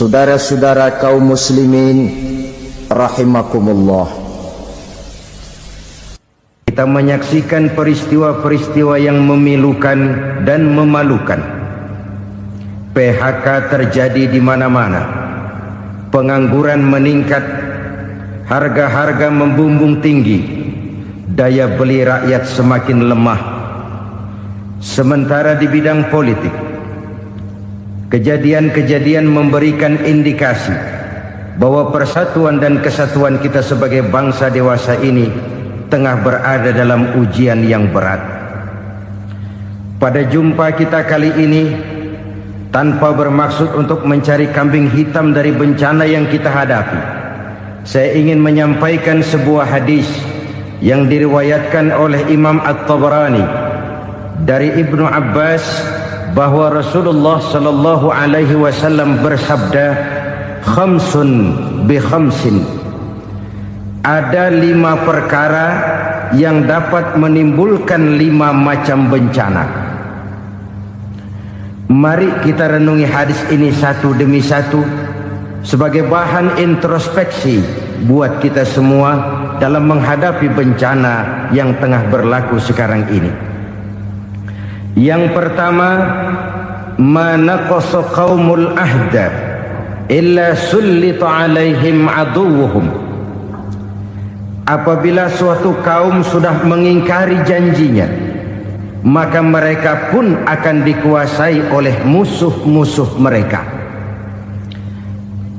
Saudara-saudara kaum muslimin rahimakumullah, kita menyaksikan peristiwa-peristiwa yang memilukan dan memalukan. PHK terjadi di mana-mana, pengangguran meningkat, harga-harga membumbung tinggi, daya beli rakyat semakin lemah. Sementara di bidang politik, kejadian-kejadian memberikan indikasi bahwa persatuan dan kesatuan kita sebagai bangsa dewasa ini tengah berada dalam ujian yang berat. Pada jumpa kita kali ini, tanpa bermaksud untuk mencari kambing hitam dari bencana yang kita hadapi, saya ingin menyampaikan sebuah hadis yang diriwayatkan oleh Imam At-Tabarani dari Ibnu Abbas, bahwa Rasulullah sallallahu alaihi wasallam bersabda, khamsun bi khamsin, ada 5 perkara yang dapat menimbulkan 5 macam bencana. Mari kita renungi hadis ini satu demi satu sebagai bahan introspeksi buat kita semua dalam menghadapi bencana yang tengah berlaku sekarang ini. Yang pertama, manaqasa qaumul ahda illa sullita alaihim aduwuhum. Apabila suatu kaum sudah mengingkari janjinya, maka mereka pun akan dikuasai oleh musuh-musuh mereka.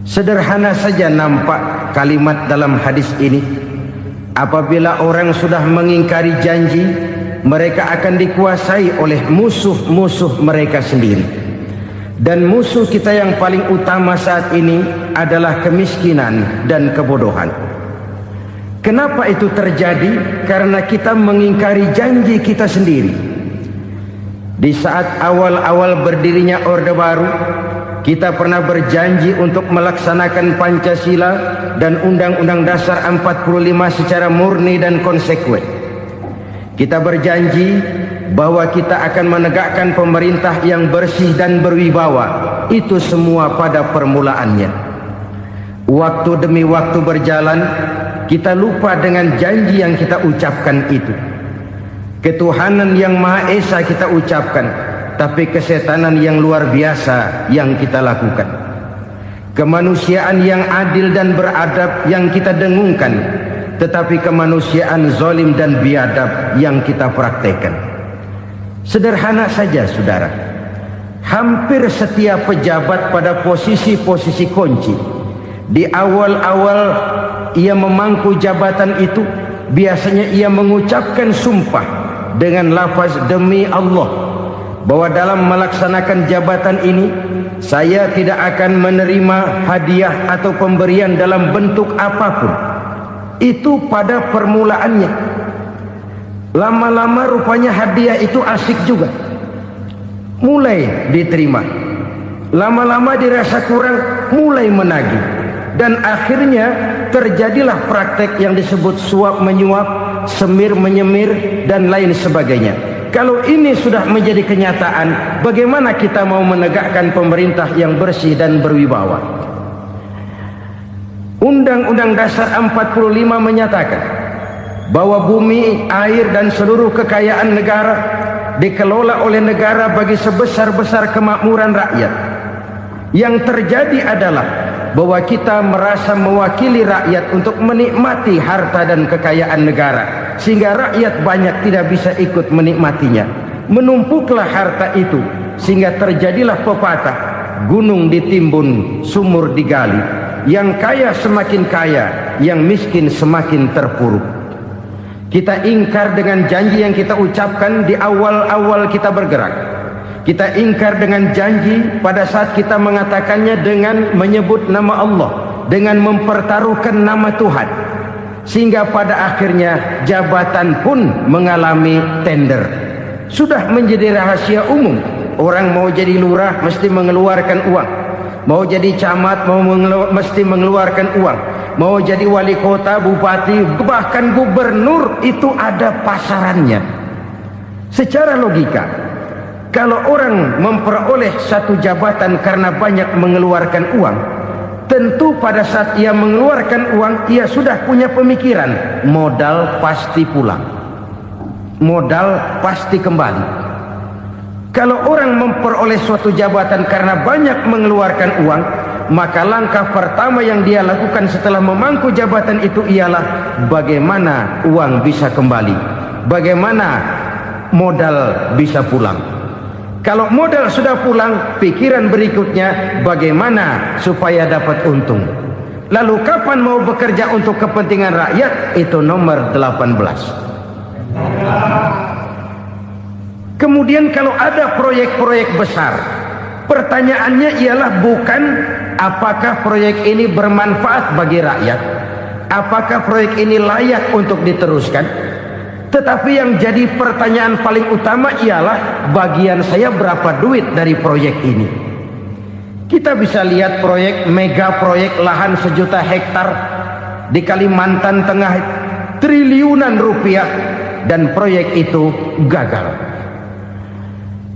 Sederhana saja nampak kalimat dalam hadis ini. Apabila orang sudah mengingkari janji, mereka akan dikuasai oleh musuh-musuh mereka sendiri. Dan musuh kita yang paling utama saat ini adalah kemiskinan dan kebodohan. Kenapa itu terjadi? Karena kita mengingkari janji kita sendiri. Di saat awal-awal berdirinya Orde Baru, kita pernah berjanji untuk melaksanakan Pancasila dan Undang-Undang Dasar 45 secara murni dan konsekuen. Kita berjanji bahwa kita akan menegakkan pemerintah yang bersih dan berwibawa. Itu semua pada permulaannya. Waktu demi waktu berjalan, kita lupa dengan janji yang kita ucapkan itu. Ketuhanan yang Maha Esa kita ucapkan, tapi kesetanan yang luar biasa yang kita lakukan. Kemanusiaan yang adil dan beradab yang kita dengungkan, tetapi kemanusiaan zalim dan biadab yang kita praktekkan. Sederhana saja saudara, hampir setiap pejabat pada posisi-posisi kunci, di awal-awal ia memangku jabatan itu, biasanya ia mengucapkan sumpah dengan lafaz demi Allah, bahwa dalam melaksanakan jabatan ini saya tidak akan menerima hadiah atau pemberian dalam bentuk apapun. Itu pada permulaannya. Lama-lama rupanya hadiah itu asik juga, mulai diterima. Lama-lama dirasa kurang, mulai menagih. Dan akhirnya terjadilah praktek yang disebut suap menyuap, semir menyemir, dan lain sebagainya. Kalau ini sudah menjadi kenyataan, bagaimana kita mau menegakkan pemerintah yang bersih dan berwibawa? Undang-Undang Dasar 45 menyatakan bahwa bumi, air, dan seluruh kekayaan negara dikelola oleh negara bagi sebesar-besar kemakmuran rakyat. Yang terjadi adalah bahwa kita merasa mewakili rakyat untuk menikmati harta dan kekayaan negara, sehingga rakyat banyak tidak bisa ikut menikmatinya. Menumpuklah harta itu sehingga terjadilah pepatah, gunung ditimbun, sumur digali. Yang kaya semakin kaya, yang miskin semakin terpuruk. Kita ingkar dengan janji yang kita ucapkan di awal-awal kita bergerak. Kita ingkar dengan janji pada saat kita mengatakannya dengan menyebut nama Allah, dengan mempertaruhkan nama Tuhan. Sehingga pada akhirnya jabatan pun mengalami tender. Sudah menjadi rahasia umum. Orang mau jadi lurah mesti mengeluarkan uang. Mau jadi camat mesti mengeluarkan uang. Mau jadi wali kota, bupati, bahkan gubernur, itu ada pasarannya. Secara logika, Kalau orang memperoleh satu jabatan karena banyak mengeluarkan uang, tentu pada saat ia mengeluarkan uang, ia sudah punya pemikiran, modal pasti pulang, modal pasti kembali. Kalau orang memperoleh suatu jabatan karena banyak mengeluarkan uang, maka langkah pertama yang dia lakukan setelah memangku jabatan itu ialah bagaimana uang bisa kembali, bagaimana modal bisa pulang. Kalau modal sudah pulang, pikiran berikutnya bagaimana supaya dapat untung. Lalu kapan mau bekerja untuk kepentingan rakyat? Itu nomor 18. Kemudian kalau ada proyek-proyek besar, pertanyaannya ialah bukan apakah proyek ini bermanfaat bagi rakyat, apakah proyek ini layak untuk diteruskan, tetapi yang jadi pertanyaan paling utama ialah bagian saya berapa duit dari proyek ini. Kita bisa lihat proyek, mega proyek lahan 1 juta hektar di Kalimantan Tengah, triliunan rupiah, dan proyek itu gagal.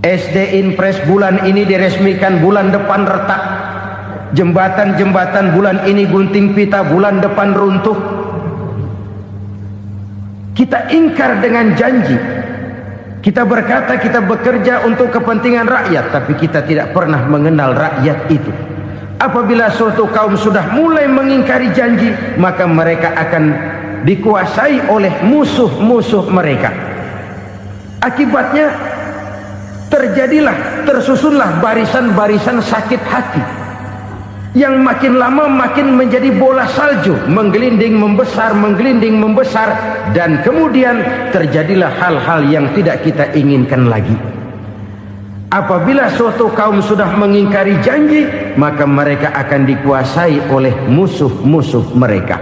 SD Inpres bulan ini diresmikan, bulan depan retak. Jembatan-jembatan bulan ini gunting pita, bulan depan runtuh. Kita ingkar dengan janji. Kita berkata kita bekerja untuk kepentingan rakyat, tapi kita tidak pernah mengenal rakyat itu. Apabila suatu kaum sudah mulai mengingkari janji, maka mereka akan dikuasai oleh musuh-musuh mereka. Akibatnya tersusunlah barisan-barisan sakit hati yang makin lama makin menjadi bola salju, menggelinding membesar, dan kemudian terjadilah hal-hal yang tidak kita inginkan lagi. Apabila suatu kaum sudah mengingkari janji, maka mereka akan dikuasai oleh musuh-musuh mereka.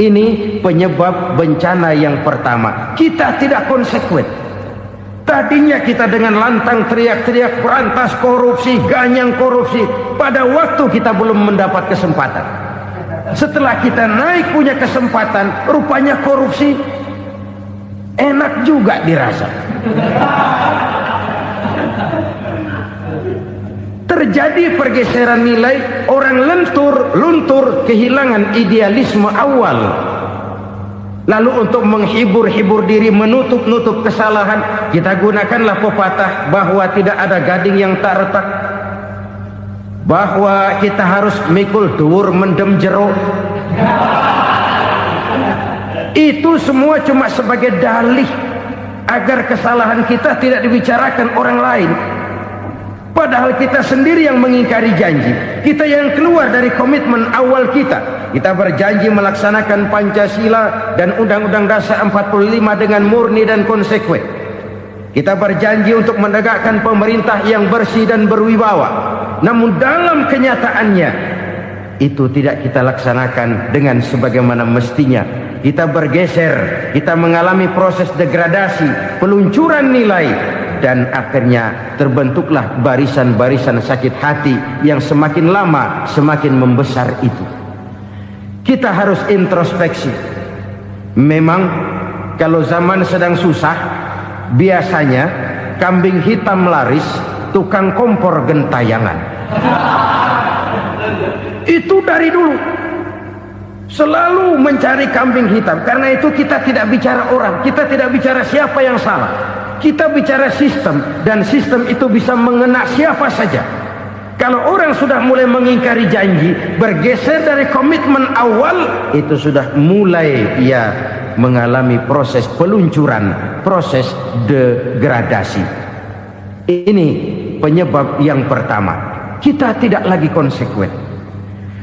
Ini penyebab bencana yang pertama. Kita tidak konsekuen. Tadinya kita dengan lantang teriak-teriak berantas korupsi, ganyang korupsi. Pada waktu kita belum mendapat kesempatan. Setelah kita naik punya kesempatan, rupanya korupsi enak juga dirasa. Terjadi pergeseran nilai, orang luntur, kehilangan idealisme awal. Lalu untuk menghibur-hibur diri, menutup-nutup kesalahan, kita gunakanlah pepatah bahwa tidak ada gading yang tak retak, bahwa kita harus mikul dhuwur mendem jero. Itu semua cuma sebagai dalih agar kesalahan kita tidak dibicarakan orang lain. Padahal kita sendiri yang mengingkari janji. Kita yang keluar dari komitmen awal kita. Kita berjanji melaksanakan Pancasila dan Undang-Undang Dasar 45 dengan murni dan konsekuen. Kita berjanji untuk menegakkan pemerintah yang bersih dan berwibawa. Namun dalam kenyataannya itu tidak kita laksanakan dengan sebagaimana mestinya. Kita bergeser, kita mengalami proses degradasi, peluncuran nilai, dan akhirnya terbentuklah barisan-barisan sakit hati yang semakin lama semakin membesar itu. Kita harus introspeksi. Memang kalau zaman sedang susah, biasanya kambing hitam laris, tukang kompor gentayangan. Itu dari dulu selalu mencari kambing hitam. Karena itu kita tidak bicara orang, kita tidak bicara siapa yang salah, kita bicara sistem, dan sistem itu bisa mengena siapa saja. Kalau orang sudah mulai mengingkari janji, bergeser dari komitmen awal, itu sudah mulai ia mengalami proses peluncuran, proses degradasi. Ini penyebab yang pertama. Kita tidak lagi konsekuen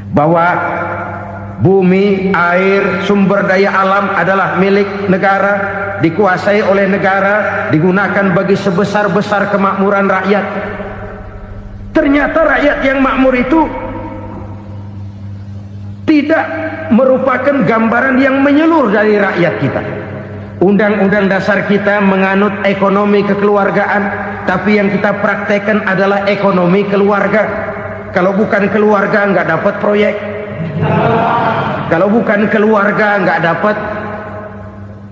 bahwa bumi, air, sumber daya alam adalah milik negara, dikuasai oleh negara, digunakan bagi sebesar-besar kemakmuran rakyat. Ternyata rakyat yang makmur itu tidak merupakan gambaran yang menyeluruh dari rakyat kita. Undang-undang dasar kita menganut ekonomi kekeluargaan, tapi yang kita praktekkan adalah ekonomi keluarga. Kalau bukan keluarga nggak dapat proyek. Kalau bukan keluarga nggak dapat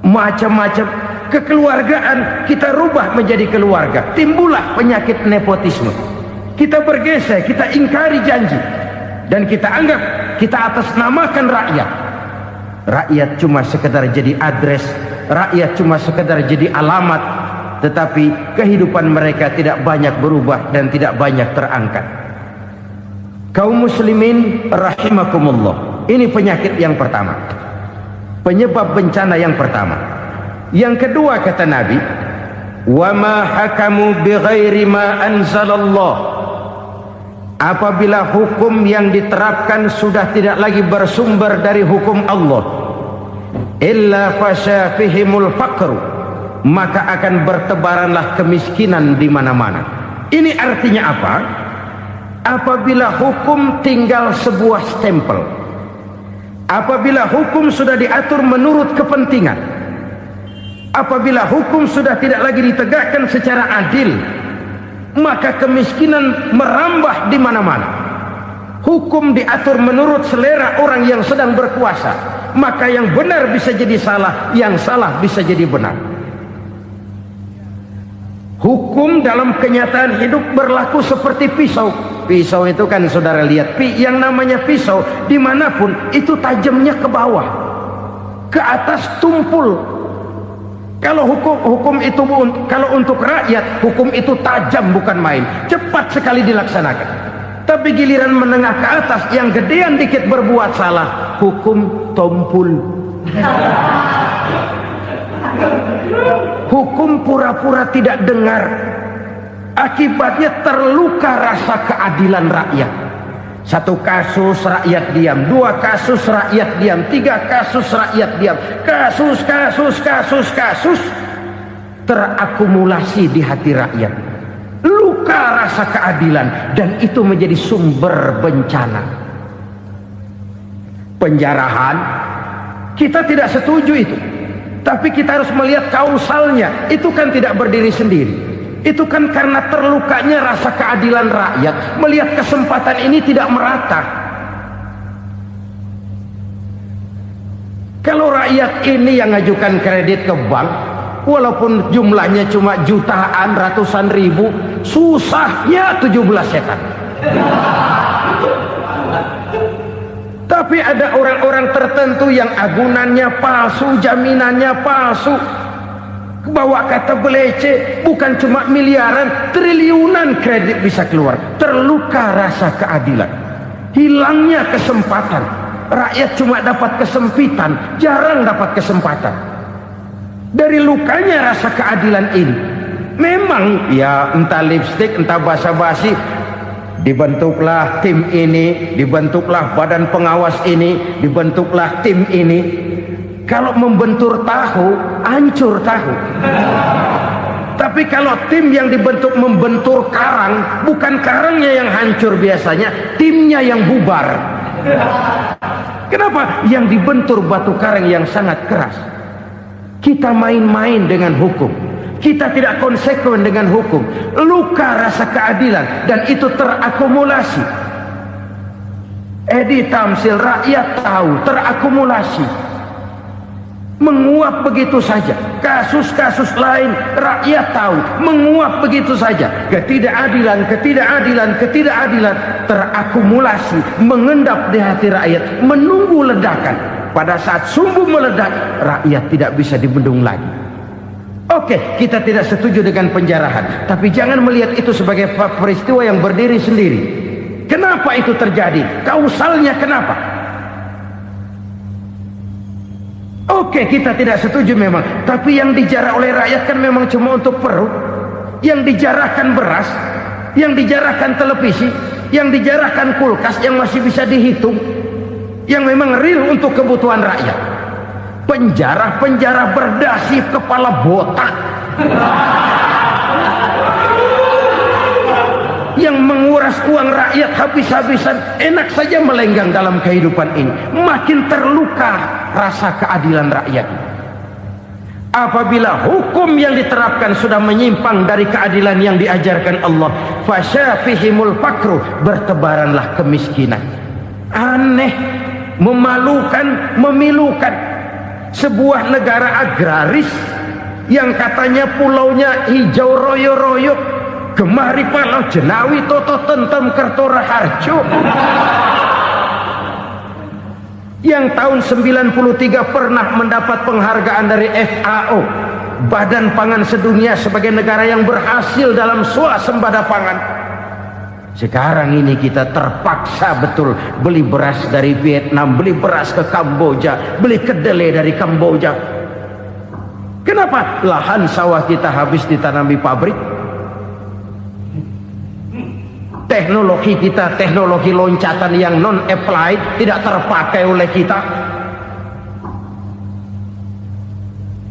macam-macam. kekeluargaan kita rubah menjadi keluarga, timbullah penyakit nepotisme. Kita bergeser, kita ingkari janji, dan kita anggap kita atasnamakan rakyat. Rakyat cuma sekedar jadi address, rakyat cuma sekedar jadi alamat, tetapi kehidupan mereka tidak banyak berubah dan tidak banyak terangkat. Kaum muslimin rahimakumullah, ini penyakit yang pertama, penyebab bencana yang pertama. Yang kedua kata Nabi, wa ma hakamu bighairi ma anzalallah, apabila hukum yang diterapkan sudah tidak lagi bersumber dari hukum Allah, illa fasya fihimul faqru, maka akan bertebaranlah kemiskinan di mana-mana. Ini artinya apa? Apabila hukum tinggal sebuah stempel, apabila hukum sudah diatur menurut kepentingan, apabila hukum sudah tidak lagi ditegakkan secara adil, maka kemiskinan merambah di mana-mana. Hukum diatur menurut selera orang yang sedang berkuasa, maka yang benar bisa jadi salah, yang salah bisa jadi benar. Hukum dalam kenyataan hidup berlaku seperti pisau. Pisau itu kan saudara lihat, yang namanya pisau dimanapun itu tajamnya ke bawah, ke atas tumpul. Kalau hukum itu, kalau untuk rakyat, hukum itu tajam bukan main, cepat sekali dilaksanakan. Tapi giliran menengah ke atas, yang gedean dikit berbuat salah, hukum tumpul. Hukum pura-pura tidak dengar, akibatnya terluka rasa keadilan rakyat. Satu kasus rakyat diam, dua kasus rakyat diam, tiga kasus rakyat diam, kasus terakumulasi di hati rakyat, luka rasa keadilan, dan itu menjadi sumber bencana. Penjarahan, kita tidak setuju itu, tapi kita harus melihat kausalnya. Itu kan tidak berdiri sendiri, itu kan karena terlukanya rasa keadilan rakyat, melihat kesempatan ini tidak merata. Kalau rakyat ini yang ngajukan kredit ke bank, walaupun jumlahnya cuma jutaan, ratusan ribu, susahnya 17 setan. Tapi ada orang-orang tertentu yang agunannya palsu, jaminannya palsu, bawa kata belece, bukan cuma miliaran, triliunan kredit bisa keluar. Terluka rasa keadilan, hilangnya kesempatan. Rakyat cuma dapat kesempitan, jarang dapat kesempatan. Dari lukanya rasa keadilan ini, memang ya entah lipstik, entah basa-basi, dibentuklah tim ini, dibentuklah badan pengawas ini, dibentuklah tim ini. Kalau membentur tahu, hancur tahu. Tapi kalau tim yang dibentuk membentur karang, bukan karangnya yang hancur biasanya, timnya yang bubar. Kenapa? Yang dibentur batu karang yang sangat keras. Kita main-main dengan hukum, kita tidak konsekuen dengan hukum, luka rasa keadilan, dan itu terakumulasi. Edi Tamsil, rakyat tahu, terakumulasi, menguap begitu saja. Kasus-kasus lain rakyat tahu, menguap begitu saja. Ketidakadilan terakumulasi, mengendap di hati rakyat, menunggu ledakan. Pada saat sumbu meledak, rakyat tidak bisa dibendung lagi. Oke, kita tidak setuju dengan penjarahan, tapi jangan melihat itu sebagai peristiwa yang berdiri sendiri. Kenapa itu terjadi? Kausalnya kenapa? Oke, kita tidak setuju memang, tapi yang dijarah oleh rakyat kan memang cuma untuk perut. Yang dijarahkan beras, yang dijarahkan televisi, yang dijarahkan kulkas yang masih bisa dihitung, yang memang real untuk kebutuhan rakyat. Penjara-penjara berdasi kepala botak yang menguras uang rakyat habis-habisan, enak saja melenggang dalam kehidupan ini. Makin terluka rasa keadilan rakyat. Apabila hukum yang diterapkan sudah menyimpang dari keadilan yang diajarkan Allah, fasyafihimul fakru, bertebaranlah kemiskinan. Aneh, memalukan, memilukan. Sebuah negara agraris yang katanya pulaunya hijau royo-royo, gemari palau jenawi toto tentem kertora harjo, yang tahun 93 pernah mendapat penghargaan dari FAO, Badan Pangan Sedunia, sebagai negara yang berhasil dalam swasembada pangan. Sekarang ini kita terpaksa betul beli beras dari Vietnam, beli beras ke Kamboja, beli kedelai dari Kamboja. Kenapa? Lahan sawah kita habis ditanami pabrik. Teknologi kita, teknologi loncatan yang non-applied, tidak terpakai oleh kita.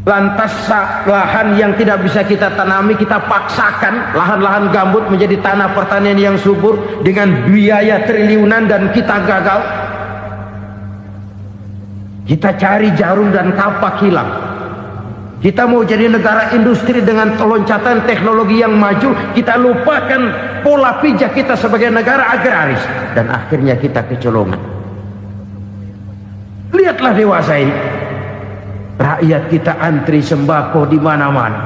Lantas lahan yang tidak bisa kita tanami, kita paksakan lahan-lahan gambut menjadi tanah pertanian yang subur dengan biaya triliunan, dan kita gagal. Kita cari jarum dan kapak hilang. Kita mau jadi negara industri dengan loncatan teknologi yang maju, kita lupakan pola pijak kita sebagai negara agraris, dan akhirnya kita kecolongan. Lihatlah dewasa ini, rakyat kita antri sembako di mana-mana.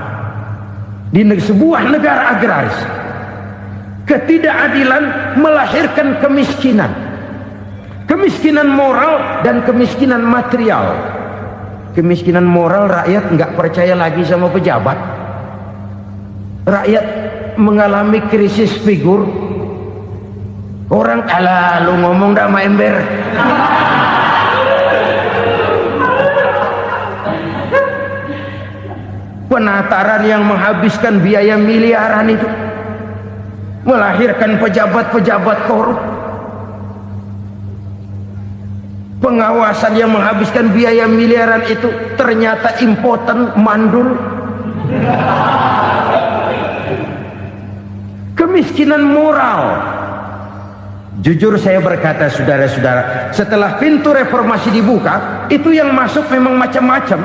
Di sebuah negara agraris, ketidakadilan melahirkan kemiskinan, kemiskinan moral dan kemiskinan material. Kemiskinan moral, rakyat nggak percaya lagi sama pejabat. Rakyat mengalami krisis figur. Orang alah lu ngomong dah sama ember. Penataran yang menghabiskan biaya miliaran itu melahirkan pejabat-pejabat korup. Pengawasan yang menghabiskan biaya miliaran itu ternyata impoten, mandul. Kemiskinan moral. Jujur saya berkata, saudara-saudara, setelah pintu reformasi dibuka, itu yang masuk memang macam-macam.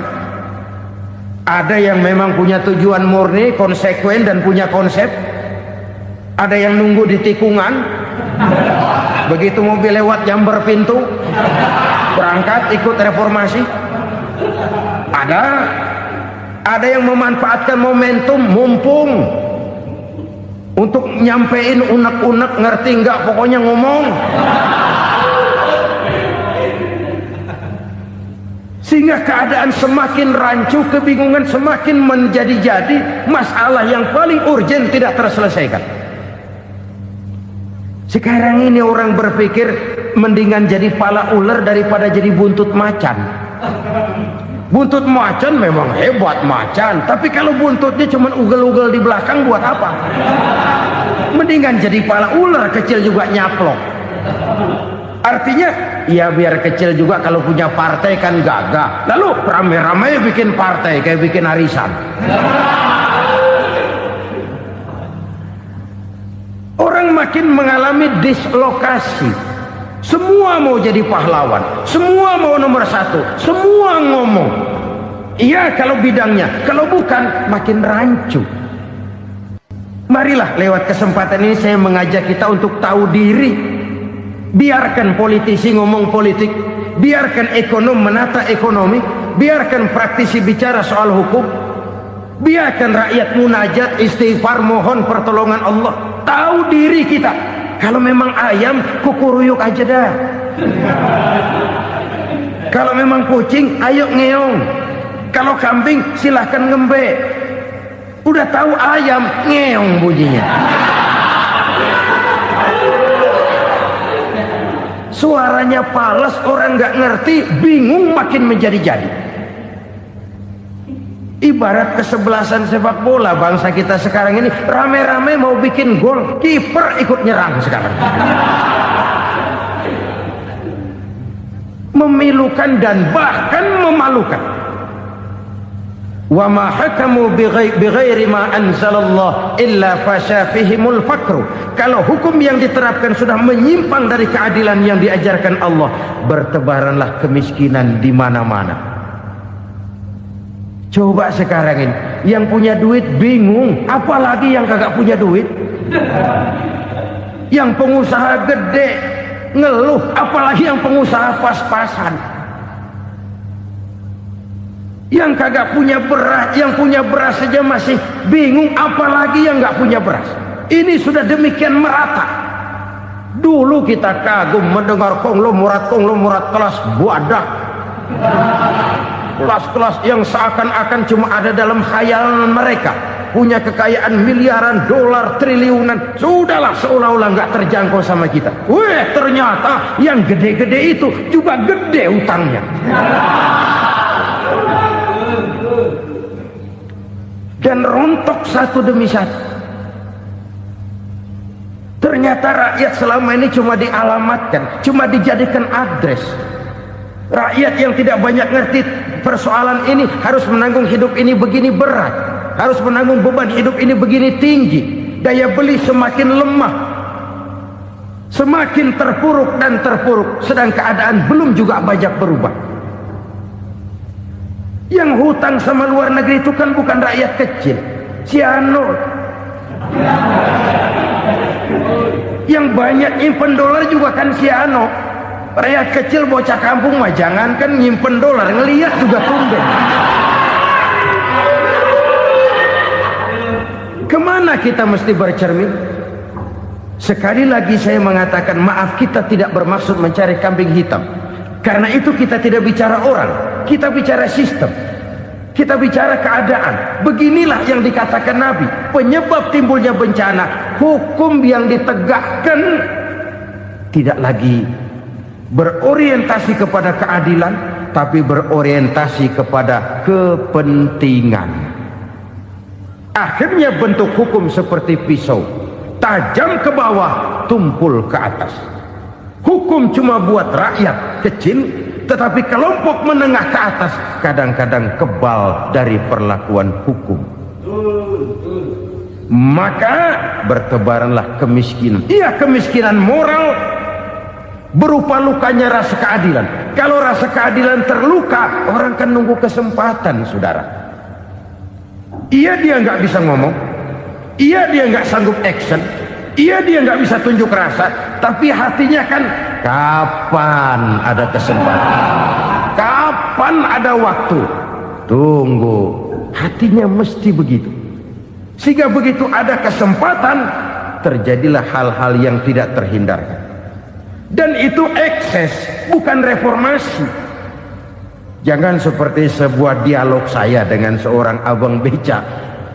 Ada yang memang punya tujuan murni, konsekuen dan punya konsep. Ada yang nunggu di tikungan, begitu mobil lewat nyamber pintu, berangkat ikut reformasi. Ada yang memanfaatkan momentum, mumpung, untuk nyampein unek-unek, ngerti nggak, pokoknya ngomong. Sehingga keadaan semakin rancu, kebingungan semakin menjadi-jadi, masalah yang paling urgen tidak terselesaikan. Sekarang ini orang berpikir mendingan jadi pala ular daripada jadi buntut macan. Buntut macan memang hebat macan, tapi kalau buntutnya cuma ugel-ugel di belakang buat apa? Mendingan jadi pala ular, kecil juga nyaplok. Artinya ya biar kecil juga kalau punya partai kan gagah. Lalu rame-rame bikin partai kayak bikin arisan. Orang makin mengalami dislokasi. Semua mau jadi pahlawan, semua mau nomor satu, semua ngomong. Iya kalau bidangnya, kalau bukan makin rancu. Marilah lewat kesempatan ini saya mengajak kita untuk tahu diri. Biarkan politisi ngomong politik, biarkan ekonom menata ekonomi, biarkan praktisi bicara soal hukum, biarkan rakyat munajat, istighfar, mohon pertolongan Allah. Tahu diri kita. Kalau memang ayam, kukuruyuk aja dah. Kalau memang kucing, ayo ngeong. Kalau kambing, silahkan ngembe. Udah tahu ayam, ngeong bunyinya. Suaranya palas, orang nggak ngerti, bingung, makin menjadi-jadi. Ibarat kesebelasan sepak bola bangsa kita sekarang ini, rame-rame mau bikin gol, kiper ikut nyerang sekarang. Memilukan dan bahkan memalukan. Wa ma hakamu bighairi ma anzalallah illa fasyafihimul fakru. Kalau hukum yang diterapkan sudah menyimpang dari keadilan yang diajarkan Allah, bertebaranlah kemiskinan di mana-mana. Coba sekarang ini, yang punya duit bingung, apalagi yang kagak punya duit. Yang pengusaha gede ngeluh, apalagi yang pengusaha pas-pasan. Yang kagak punya beras, yang punya beras saja masih bingung, apalagi yang nggak punya beras. Ini sudah demikian merata. Dulu kita kagum mendengar konglomerat kelas buadah, kelas-kelas yang seakan-akan cuma ada dalam khayalan mereka, punya kekayaan miliaran dolar, triliunan. Sudahlah, seolah-olah nggak terjangkau sama kita. Ternyata yang gede-gede itu juga gede utangnya. Dan rontok satu demi satu. Ternyata rakyat selama ini cuma dialamatkan, cuma dijadikan address. Rakyat yang tidak banyak ngerti persoalan ini harus menanggung hidup ini begini berat, harus menanggung beban hidup ini begini tinggi, daya beli semakin lemah, semakin terpuruk dan terpuruk, sedang keadaan belum juga banyak berubah. Yang hutang sama luar negeri itu kan bukan rakyat kecil, Ciano. Yang banyak nyimpen dolar juga kan Ciano. Rakyat kecil bocah kampung mah jangankan nyimpen dolar, ngelihat juga tumben. Kemana kita mesti bercermin? Sekali lagi saya mengatakan, maaf, kita tidak bermaksud mencari kambing hitam. Karena itu kita tidak bicara orang, kita bicara sistem, kita bicara keadaan. Beginilah yang dikatakan Nabi, penyebab timbulnya bencana, hukum yang ditegakkan tidak lagi berorientasi kepada keadilan, tapi berorientasi kepada kepentingan. Akhirnya bentuk hukum seperti pisau, tajam ke bawah, tumpul ke atas. Hukum cuma buat rakyat kecil, tetapi kelompok menengah ke atas kadang-kadang kebal dari perlakuan hukum. Maka bertebaranlah kemiskinan. Iya, kemiskinan moral berupa lukanya rasa keadilan. Kalau rasa keadilan terluka, orang kan nunggu kesempatan, saudara. Iya, dia nggak bisa ngomong, iya, dia nggak sanggup action, iya, dia nggak bisa tunjuk rasa, tapi hatinya kan, kapan ada kesempatan, kapan ada waktu, tunggu. Hatinya mesti begitu. Sehingga begitu ada kesempatan, terjadilah hal-hal yang tidak terhindarkan. Dan itu ekses, bukan reformasi. Jangan seperti sebuah dialog saya dengan seorang abang beca.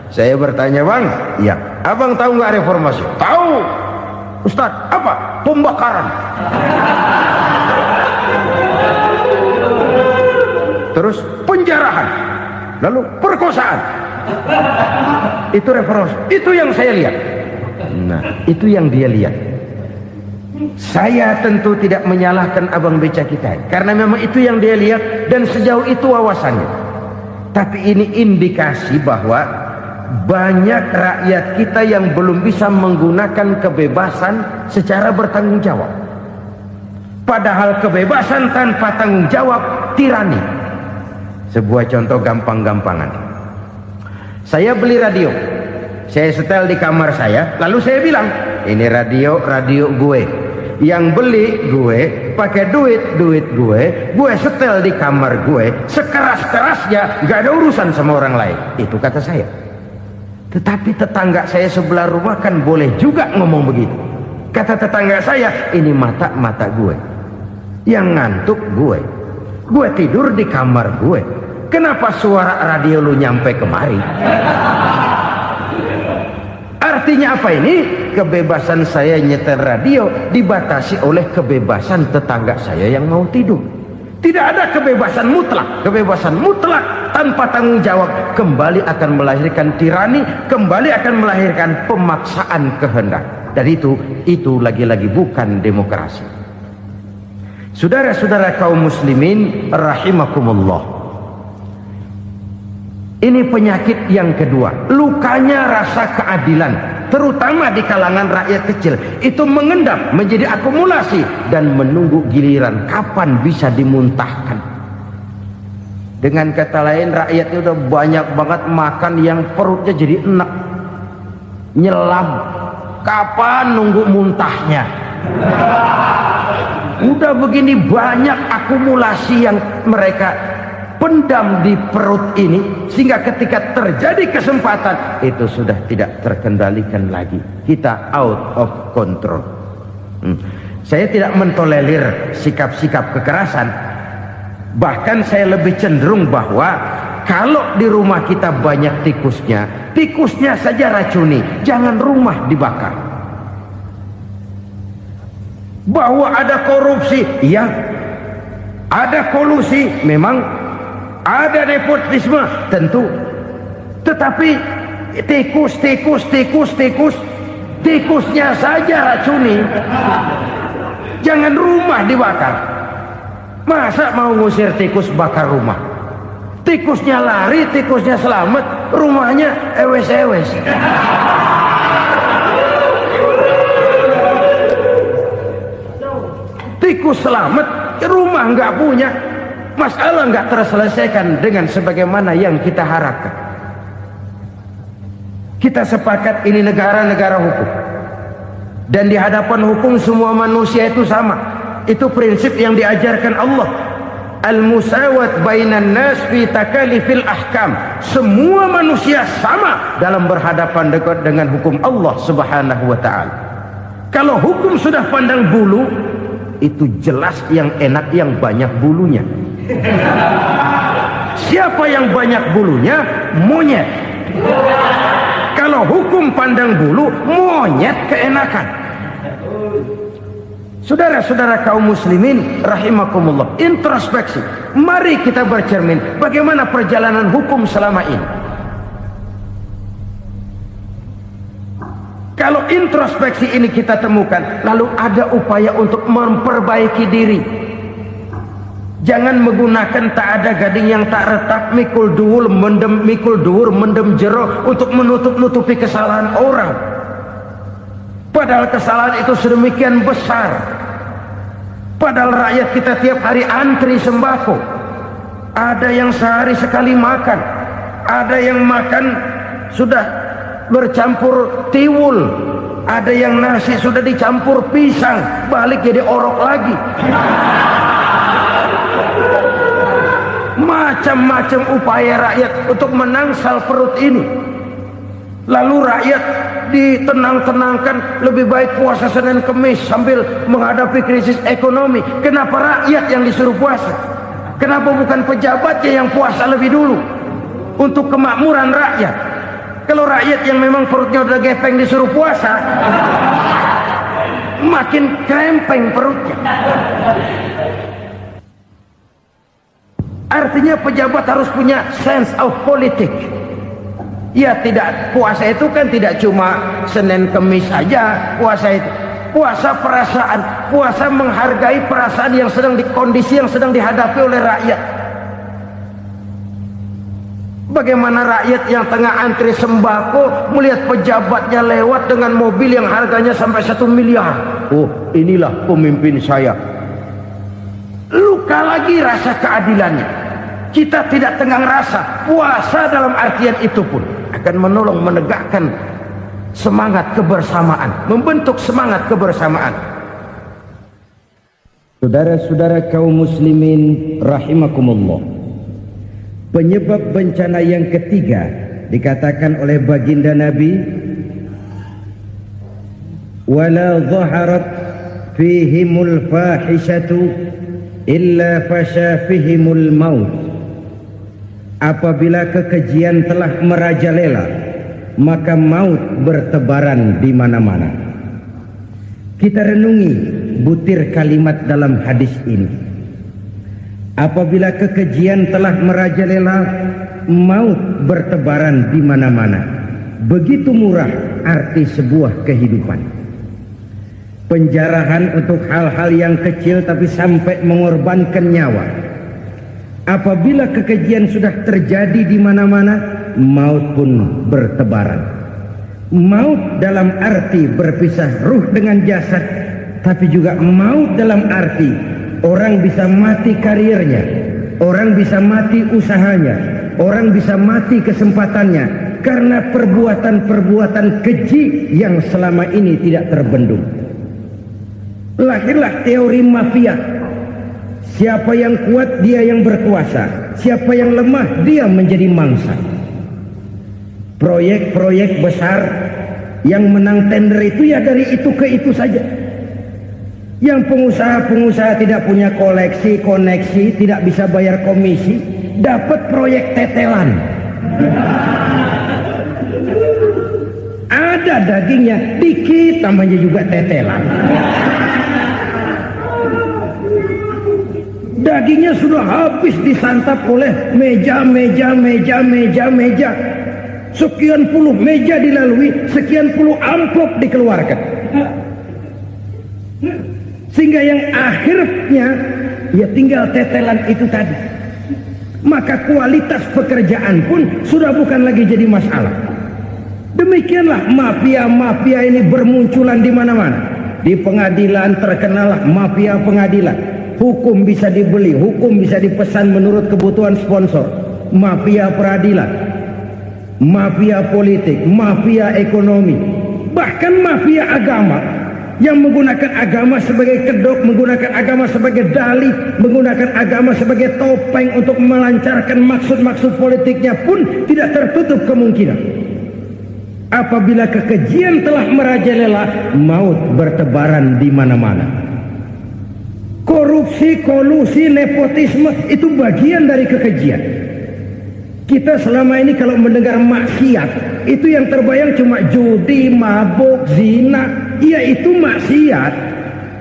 Saya bertanya, bang, iya, abang tahu nggak reformasi? Tahu. Ustaz, apa? Pembakaran. Terus penjarahan. Lalu perkosaan. Itu reformasi. Itu yang saya lihat. Nah, itu yang dia lihat. Saya tentu tidak menyalahkan abang beca kita, karena memang itu yang dia lihat dan sejauh itu wawasannya. Tapi ini indikasi bahwa banyak rakyat kita yang belum bisa menggunakan kebebasan secara bertanggung jawab. Padahal kebebasan tanpa tanggung jawab tirani. Sebuah contoh gampang-gampangan. Saya beli radio, saya setel di kamar saya, lalu saya bilang, ini radio gue. Yang beli gue, pakai duit gue setel di kamar gue, sekeras-kerasnya, gak ada urusan sama orang lain. Itu kata saya. Tetapi tetangga saya sebelah rumah kan boleh juga ngomong begitu. Kata tetangga saya, ini mata gue, yang ngantuk gue tidur di kamar gue, kenapa suara radio lu nyampe kemari? Artinya apa ini? Kebebasan saya nyetel radio dibatasi oleh kebebasan tetangga saya yang mau tidur. Tidak ada kebebasan mutlak. Kebebasan mutlak tanpa tanggung jawab kembali akan melahirkan tirani, kembali akan melahirkan pemaksaan kehendak. Dan itu lagi-lagi bukan demokrasi. Saudara-saudara kaum muslimin rahimakumullah. Ini penyakit yang kedua, lukanya rasa keadilan, terutama di kalangan rakyat kecil. Itu mengendap menjadi akumulasi dan menunggu giliran kapan bisa dimuntahkan. Dengan kata lain, rakyatnya udah banyak banget makan yang perutnya jadi enak, nyelam. Kapan nunggu muntahnya? Udah begini banyak akumulasi yang mereka pendam di perut ini, sehingga ketika terjadi kesempatan itu sudah tidak terkendalikan lagi, kita out of control. Saya tidak mentolerir sikap-sikap kekerasan, bahkan saya lebih cenderung bahwa kalau di rumah kita banyak tikusnya saja racuni, jangan rumah dibakar. Bahwa ada korupsi, iya, ada kolusi, memang ada nepotisme, tentu. Tetapi tikusnya saja racuni, jangan rumah dibakar. Masa mau ngusir tikus bakar rumah? Tikusnya lari, tikusnya selamat, rumahnya ewes-ewes. Tikus selamat, rumah nggak punya, masalah nggak terselesaikan dengan sebagaimana yang kita harapkan. Kita sepakat ini negara hukum, dan di hadapan hukum semua manusia itu sama. Itu prinsip yang diajarkan Allah. Al-musawat bainan nas fi takalifil ahkam. Semua manusia sama dalam berhadapan dekat dengan hukum Allah Subhanahu wa taala. Kalau hukum sudah pandang bulu, itu jelas yang enak yang banyak bulunya. Siapa yang banyak bulunya? Monyet. Kalau hukum pandang bulu, monyet keenakan. Saudara-saudara kaum muslimin rahimakumullah, introspeksi. Mari kita bercermin bagaimana perjalanan hukum selama ini. Kalau introspeksi ini kita temukan, lalu ada upaya untuk memperbaiki diri. Jangan menggunakan tak ada gading yang tak retak, mikul duwur mendem jero untuk menutup-nutupi kesalahan orang. Padahal kesalahan itu sedemikian besar. Padahal rakyat kita tiap hari antri sembako. Ada yang sehari sekali makan, ada yang makan sudah bercampur tiwul, ada yang nasi sudah dicampur pisang, balik jadi orok lagi. Macam-macam upaya rakyat untuk menangsal perut ini. Lalu rakyat ditenang-tenangkan, lebih baik puasa Senin Kemis sambil menghadapi krisis ekonomi. Kenapa rakyat yang disuruh puasa? Kenapa bukan pejabatnya yang puasa lebih dulu untuk kemakmuran rakyat? Kalau rakyat yang memang perutnya udah gepeng disuruh puasa, makin krempeng perutnya. Artinya pejabat harus punya sense of politics. Ya, tidak, puasa itu kan tidak cuma Senin Kemis saja. Puasa itu puasa perasaan, puasa menghargai perasaan yang sedang kondisi yang sedang dihadapi oleh rakyat. Bagaimana rakyat yang tengah antri sembako melihat pejabatnya lewat dengan mobil yang harganya sampai 1 miliar. Oh, inilah pemimpin saya. Luka lagi rasa keadilannya. Kita tidak tenggang rasa. Puasa dalam artian itu pun akan menolong menegakkan semangat kebersamaan, membentuk semangat kebersamaan. Saudara-saudara kaum muslimin rahimakumullah, penyebab bencana yang ketiga dikatakan oleh baginda Nabi, wala dhaharat fihimul fahishatu illa fasha fihimul maut. Apabila kekejian telah merajalela, maka maut bertebaran di mana-mana. Kita renungi butir kalimat dalam hadis ini. Apabila kekejian telah merajalela, maut bertebaran di mana-mana. Begitu murah arti sebuah kehidupan. Penjarahan untuk hal-hal yang kecil tapi sampai mengorbankan nyawa. Apabila kekejian sudah terjadi di mana-mana, maut pun bertebaran. Maut dalam arti berpisah ruh dengan jasad, tapi juga maut dalam arti orang bisa mati karirnya, orang bisa mati usahanya, orang bisa mati kesempatannya karena perbuatan-perbuatan keji yang selama ini tidak terbendung. Lahirlah teori mafia. Siapa yang kuat dia yang berkuasa, siapa yang lemah dia menjadi mangsa. Proyek-proyek besar yang menang tender itu ya dari itu ke itu saja. Yang pengusaha-pengusaha tidak punya koneksi, tidak bisa bayar komisi, dapat proyek tetelan. Ada dagingnya dikit, namanya juga tetelan. Dagingnya sudah habis disantap oleh meja. Sekian puluh meja dilalui, sekian puluh amplop dikeluarkan. Sehingga yang akhirnya ya tinggal tetelan itu tadi. Maka kualitas pekerjaan pun sudah bukan lagi jadi masalah. Demikianlah mafia-mafia ini bermunculan di mana-mana. Di pengadilan terkenallah mafia pengadilan. Hukum bisa dibeli, hukum bisa dipesan menurut kebutuhan sponsor. Mafia peradilan, mafia politik, mafia ekonomi, bahkan mafia agama yang menggunakan agama sebagai kedok, menggunakan agama sebagai dalih, menggunakan agama sebagai topeng untuk melancarkan maksud-maksud politiknya pun tidak tertutup kemungkinan. Apabila kekejian telah merajalela, maut bertebaran di mana-mana. Korupsi, kolusi, nepotisme itu bagian dari kekejian. Kita selama ini kalau mendengar maksiat, itu yang terbayang cuma judi, mabuk, zina. Iya, itu maksiat.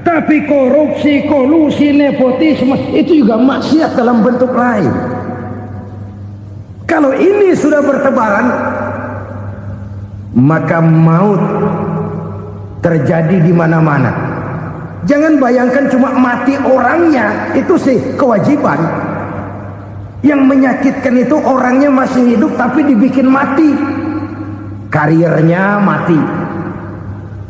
Tapi korupsi, kolusi, nepotisme itu juga maksiat dalam bentuk lain. Kalau ini sudah bertebaran, maka maut terjadi di mana-mana. Jangan bayangkan cuma mati orangnya, itu sih kewajiban. Yang menyakitkan itu orangnya masih hidup tapi dibikin mati, karirnya mati.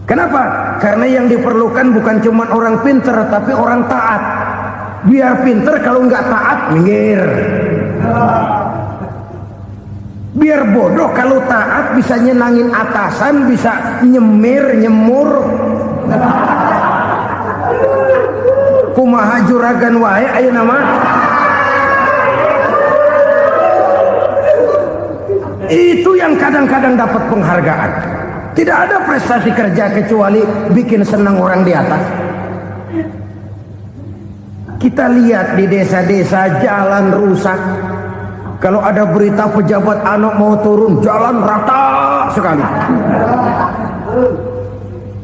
Kenapa? Karena yang diperlukan bukan cuma orang pinter tapi orang taat. Biar pinter, kalau nggak taat minggir. Biar bodoh, kalau taat bisa nyenangin atasan, bisa nyemur. Kumaha juragan wae ayo nama. Itu yang kadang-kadang dapat penghargaan. Tidak ada prestasi kerja kecuali bikin senang orang di atas. Kita lihat di desa-desa jalan rusak. Kalau ada berita pejabat anak mau turun, jalan rata sekali.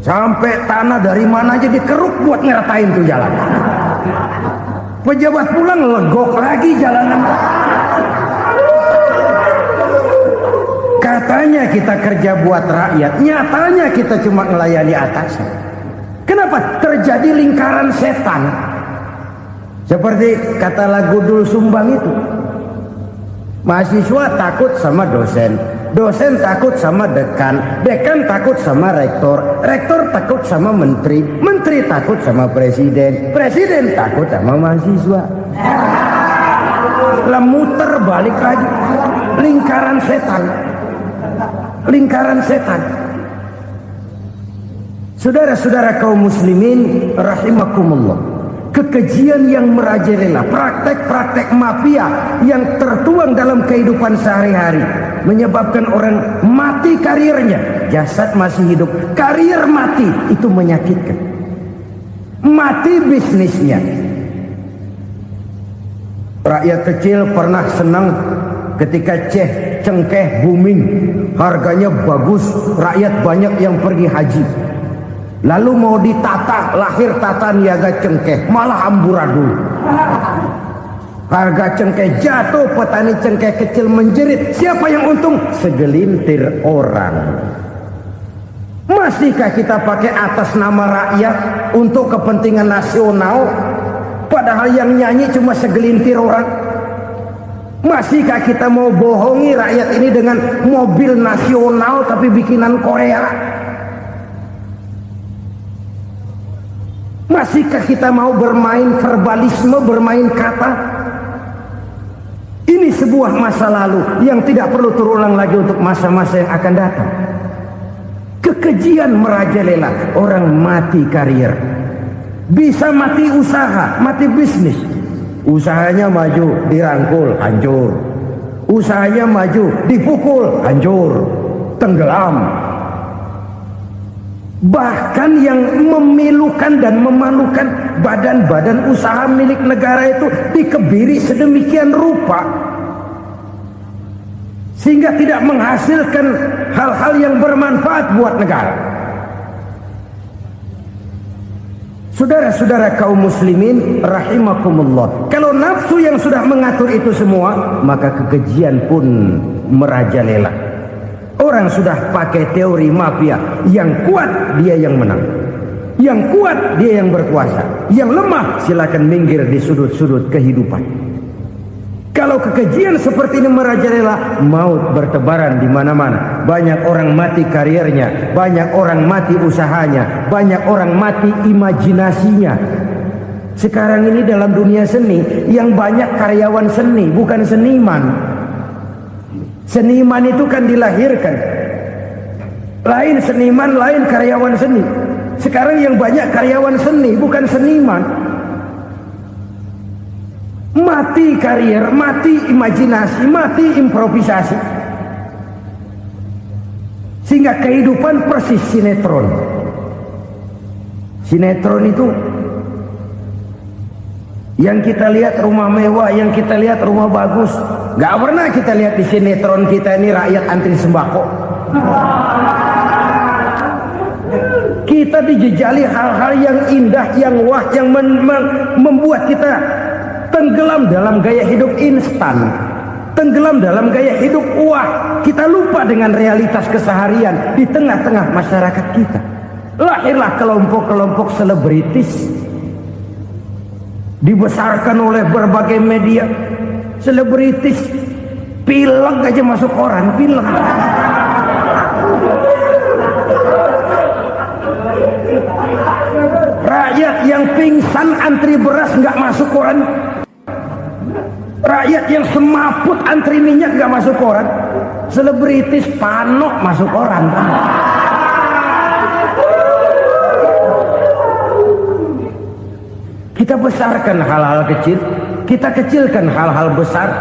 Sampai tanah dari mana aja dikeruk buat ngeratain tuh jalan. Pejabat pulang legok lagi jalanan. Katanya kita kerja buat rakyat, nyatanya kita cuma melayani atasan. Kenapa? Terjadi lingkaran setan. Seperti kata lagu Dul Sumbang itu. Mahasiswa takut sama dosen, dosen takut sama dekan, dekan takut sama rektor, rektor takut sama menteri, menteri takut sama presiden, presiden takut sama mahasiswa. Lah muter balik lagi, lingkaran setan, lingkaran setan. Saudara-saudara kaum muslimin rahimakumullah, kekejian yang merajalela, praktek-praktek mafia yang tertuang dalam kehidupan sehari-hari menyebabkan orang mati karirnya, jasad masih hidup, karir mati, itu menyakitkan. Mati bisnisnya. Rakyat kecil pernah senang ketika cengkeh booming, harganya bagus, rakyat banyak yang pergi haji. Lalu mau ditata, lahir tata niaga cengkeh, malah amburadul. Harga cengkeh jatuh, petani cengkeh kecil menjerit. Siapa yang untung? Segelintir orang. Masihkah kita pakai atas nama rakyat untuk kepentingan nasional, padahal yang nyanyi cuma segelintir orang? Masihkah kita mau bohongi rakyat ini dengan mobil nasional tapi bikinan Korea? Masihkah kita mau bermain verbalisme, bermain kata? Ini sebuah masa lalu yang tidak perlu terulang lagi untuk masa-masa yang akan datang. Kekejian merajalela, orang mati karir, bisa mati usaha, mati bisnis. Usahanya maju, dirangkul, hancur. Usahanya maju, dipukul, hancur, tenggelam. Bahkan yang memilukan dan memalukan badan-badan usaha milik negara itu dikebiri sedemikian rupa sehingga tidak menghasilkan hal-hal yang bermanfaat buat negara. Saudara-saudara kaum muslimin rahimakumullah, kalau nafsu yang sudah mengatur itu semua, maka kekejian pun merajalela. Orang sudah pakai teori mafia, yang kuat dia yang menang, yang kuat dia yang berkuasa, yang lemah silakan minggir di sudut-sudut kehidupan. Kalau kekejian seperti ini merajalela, maut bertebaran di mana-mana. Banyak orang mati kariernya, banyak orang mati usahanya, banyak orang mati imajinasinya. Sekarang ini dalam dunia seni, yang banyak karyawan seni, bukan seniman. Seniman itu kan dilahirkan. Lain seniman, lain karyawan seni. Sekarang yang banyak karyawan seni, bukan seniman. Mati karier, mati imajinasi, mati improvisasi. Sehingga kehidupan persis sinetron. Sinetron itu yang kita lihat rumah mewah, yang kita lihat rumah bagus. Gak pernah kita lihat di sinetron kita ini rakyat antri sembako. Kita dijejali hal-hal yang indah, yang wah, yang membuat kita tenggelam dalam gaya hidup instan, tenggelam dalam gaya hidup wah. Kita lupa dengan realitas keseharian di tengah-tengah masyarakat kita. Lahirlah kelompok-kelompok selebritis, dibesarkan oleh berbagai media. Selebritis pilek aja masuk koran, pilek. Rakyat yang pingsan antri beras nggak masuk koran. Rakyat yang semaput antri minyak nggak masuk koran. Selebritis panok masuk koran. Kita besarkan hal-hal kecil, kita kecilkan hal-hal besar.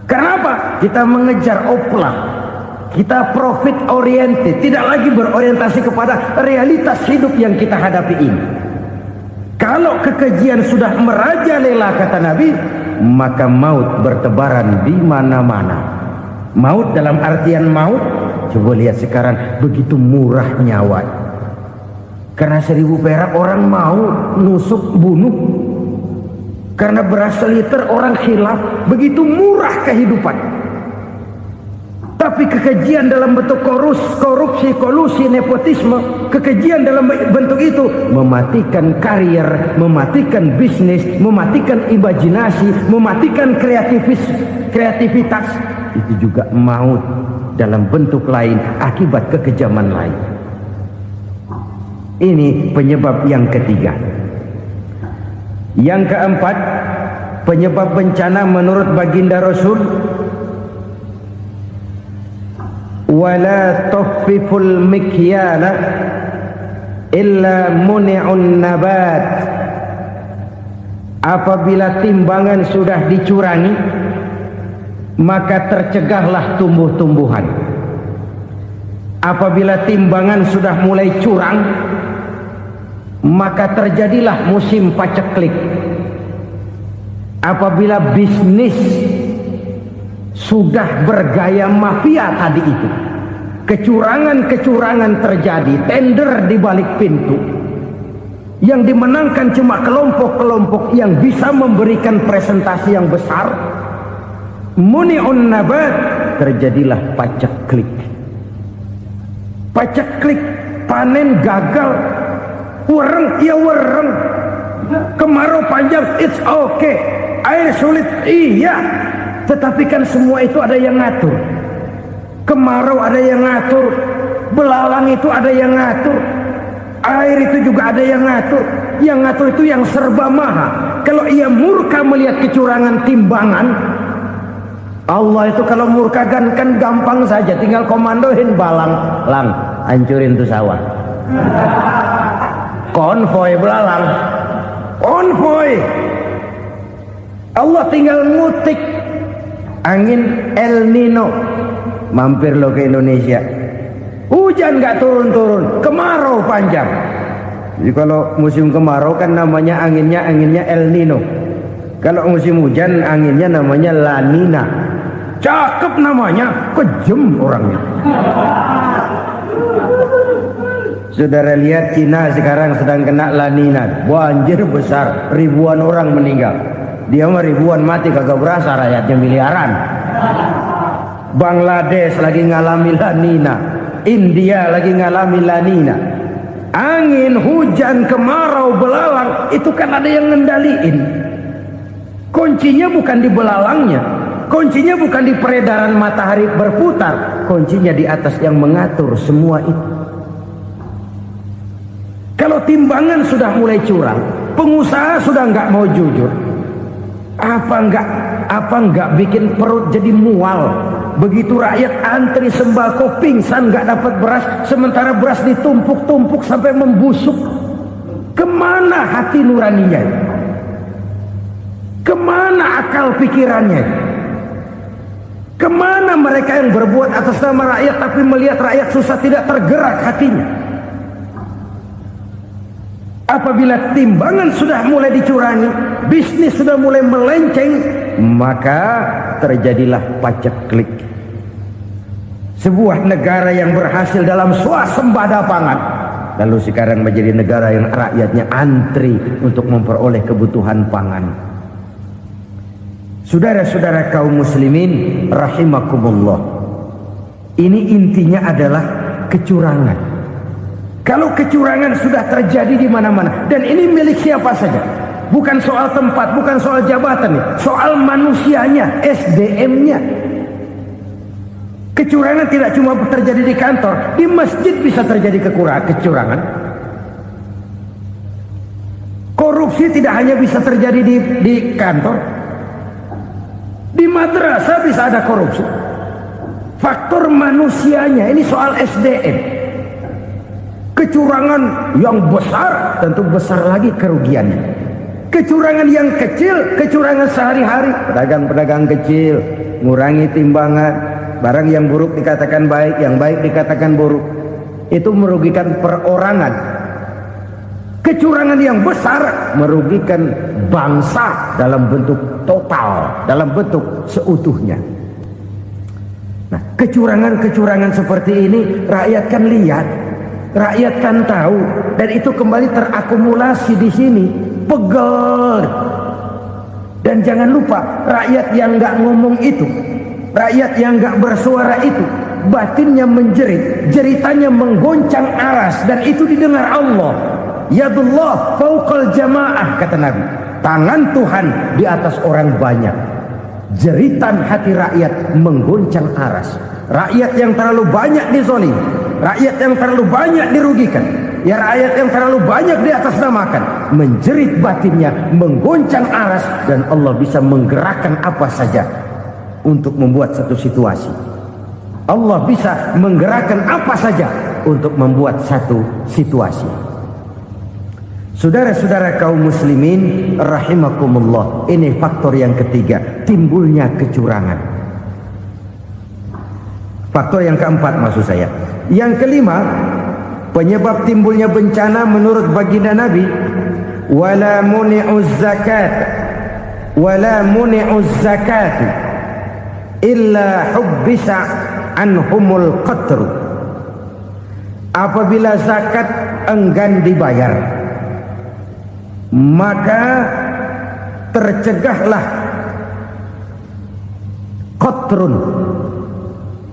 Kenapa? Kita mengejar oplah, kita profit oriented, tidak lagi berorientasi kepada realitas hidup yang kita hadapi ini. Kalau kekejian sudah merajalela, kata Nabi, maka maut bertebaran di mana-mana. Maut dalam artian maut, coba lihat sekarang begitu murah nyawa. Karena 1000 perak orang mau nusuk bunuh. Karena beras seliter orang khilaf, begitu murah kehidupan. Tapi kekejian dalam bentuk korupsi, kolusi, nepotisme, kekejian dalam bentuk itu mematikan karier, mematikan bisnis, mematikan imajinasi, mematikan kreativitas. Itu juga maut dalam bentuk lain akibat kekejaman lain. Ini penyebab yang ketiga. Yang keempat, penyebab bencana menurut baginda Rasul, wala tuffiful mikyala illa muni'un nabat. Apabila timbangan sudah dicurangi, maka tercegahlah tumbuh-tumbuhan. Apabila timbangan sudah mulai curang, maka terjadilah musim paceklik. Apabila bisnis sudah bergaya mafia tadi itu, kecurangan-kecurangan terjadi, tender di balik pintu, yang dimenangkan cuma kelompok-kelompok yang bisa memberikan presentasi yang besar, muni'un nabat, terjadilah paceklik. Paceklik, panen gagal, wereng, ya wereng, kemarau panjang, it's okay, air sulit, iya. Tetapi kan semua itu ada yang ngatur. Kemarau ada yang ngatur, belalang itu ada yang ngatur, air itu juga ada yang ngatur. Yang ngatur itu yang serba maha. Kalau ia murka melihat kecurangan timbangan, Allah itu kalau murka kan gampang saja, tinggal komandoin balang, lang, hancurin tuh sawah. Konvoy belalang, konvoy. Allah tinggal ngutik angin El Nino. Mampir lo ke Indonesia, hujan nggak turun-turun, kemarau panjang. Jadi kalau musim kemarau kan namanya anginnya El Nino. Kalau musim hujan anginnya namanya La Nina. Cakep namanya, kejem orangnya. Saudara lihat Cina sekarang sedang kena La Nina, banjir besar, ribuan orang meninggal. Dia mah ribuan mati kagak berasa, rakyatnya miliaran. Bangladesh lagi ngalami La Nina, India lagi ngalami La Nina. Angin, hujan, kemarau, belalang itu kan ada yang ngendaliin. Kuncinya bukan di belalangnya, kuncinya bukan di peredaran matahari berputar, kuncinya di atas yang mengatur semua itu. Kalau timbangan sudah mulai curang, pengusaha sudah nggak mau jujur, apa nggak bikin perut jadi mual. Begitu rakyat antri sembako pingsan nggak dapat beras, sementara beras ditumpuk-tumpuk sampai membusuk. Kemana hati nuraninya? Kemana akal pikirannya? Kemana mereka yang berbuat atas nama rakyat tapi melihat rakyat susah tidak tergerak hatinya? Apabila timbangan sudah mulai dicurangi, bisnis sudah mulai melenceng, maka terjadilah paceklik. Sebuah negara yang berhasil dalam swasembada pangan, lalu sekarang menjadi negara yang rakyatnya antri untuk memperoleh kebutuhan pangan. Saudara-saudara kaum muslimin rahimakumullah, ini intinya adalah kecurangan. Kalau kecurangan sudah terjadi di mana-mana, dan ini milik siapa saja, bukan soal tempat, bukan soal jabatan, soal manusianya, SDM-nya. Kecurangan tidak cuma terjadi di kantor, di masjid bisa terjadi kecurangan. Korupsi tidak hanya bisa terjadi di kantor, di madrasah bisa ada korupsi. Faktor manusianya, ini soal SDM. Kecurangan yang besar tentu besar lagi kerugiannya. Kecurangan yang kecil, kecurangan sehari-hari, pedagang-pedagang kecil ngurangi timbangan, barang yang buruk dikatakan baik, yang baik dikatakan buruk, itu merugikan perorangan. Kecurangan yang besar merugikan bangsa dalam bentuk total, dalam bentuk seutuhnya. Nah, kecurangan-kecurangan seperti ini rakyat kan lihat, rakyat kan tahu, dan itu kembali terakumulasi di sini, pegel. Dan jangan lupa, rakyat yang nggak ngomong itu, rakyat yang nggak bersuara itu, batinnya menjerit, jeritannya menggoncang aras, dan itu didengar Allah. Yadullah fauqal jamaah, kata Nabi, tangan Tuhan di atas orang banyak. Jeritan hati rakyat menggoncang aras. Rakyat yang terlalu banyak dizolim, rakyat yang terlalu banyak dirugikan, ya rakyat yang terlalu banyak di atas namakan, menjerit batinnya, menggoncang aras, dan Allah bisa menggerakkan apa saja untuk membuat satu situasi. Allah bisa menggerakkan apa saja untuk membuat satu situasi. Saudara-saudara kaum muslimin rahimakumullah, ini faktor yang ketiga, timbulnya kecurangan. Faktor yang keempat maksud saya. Yang kelima, penyebab timbulnya bencana menurut baginda Nabi, wala muni'uz zakat illa hubbisa anhumul qatr. Apabila zakat enggan dibayar, maka tercegahlah qatrun.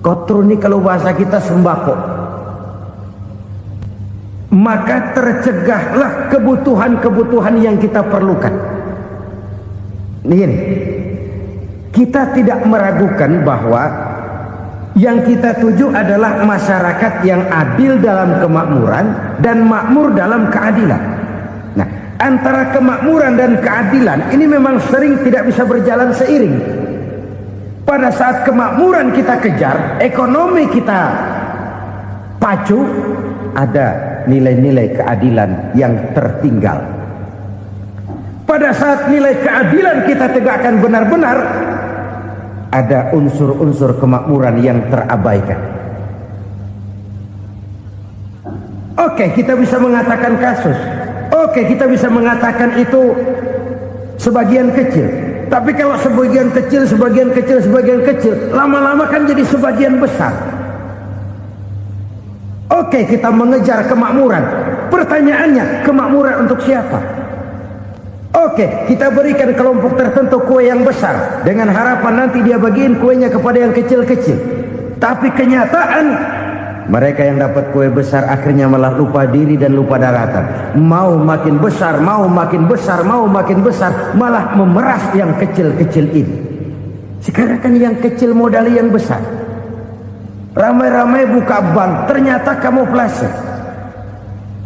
Qatrun ini kalau bahasa kita sembako. Maka tercegahlah kebutuhan-kebutuhan yang kita perlukan. Ini, kita tidak meragukan bahwa yang kita tuju adalah masyarakat yang adil dalam kemakmuran dan makmur dalam keadilan. Nah, antara kemakmuran dan keadilan ini memang sering tidak bisa berjalan seiring. Pada saat kemakmuran kita kejar, ekonomi kita pacu, ada nilai-nilai keadilan yang tertinggal. pada saat nilai keadilan kita tegakkan benar-benar, ada unsur-unsur kemakmuran yang terabaikan. Oke, kita bisa mengatakan kasus. Oke, kita bisa mengatakan itu sebagian kecil. Tapi kalau sebagian kecil, lama-lama kan jadi sebagian besar. Oke, kita mengejar kemakmuran. Pertanyaannya, kemakmuran untuk siapa? Oke, kita berikan kelompok tertentu kue yang besar dengan harapan nanti dia bagiin kuenya kepada yang kecil-kecil. Tapi kenyataan, mereka yang dapat kue besar akhirnya malah lupa diri dan lupa daratan. Mau makin besar, malah memeras yang kecil-kecil ini. Sekarang kan yang kecil modali yang besar. Ramai-ramai buka bank, ternyata kamuflase.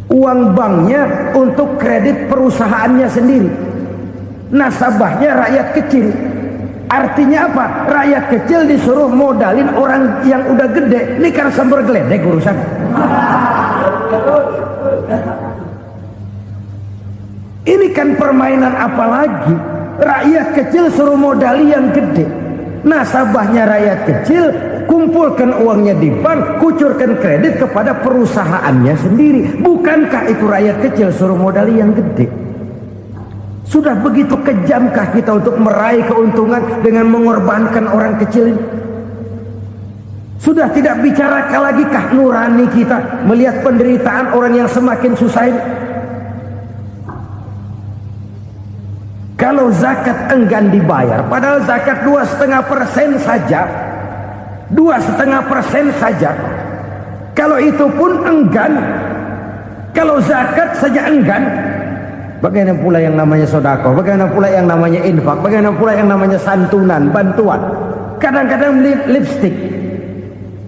Uang banknya untuk kredit perusahaannya sendiri. Nasabahnya rakyat kecil. Artinya apa? Rakyat kecil disuruh modalin orang yang udah gede. Ini kan sambar geledek urusan. Ini kan permainan apa lagi? Rakyat kecil suruh modali yang gede. Nasabahnya rakyat kecil, kumpulkan uangnya di bank, kucurkan kredit kepada perusahaannya sendiri. Bukankah itu rakyat kecil suruh modali yang gede? Sudah begitu kejamkah kita untuk meraih keuntungan dengan mengorbankan orang kecil ini? Sudah tidak bicara lagi kah nurani kita melihat penderitaan orang yang semakin susah ini? Kalau zakat enggan dibayar, padahal zakat 2,5% saja, 2,5% saja. Kalau itu pun enggan, kalau zakat saja enggan, bagaimana pula yang namanya sedekah, bagaimana pula yang namanya infak, bagaimana pula yang namanya santunan, bantuan. Kadang-kadang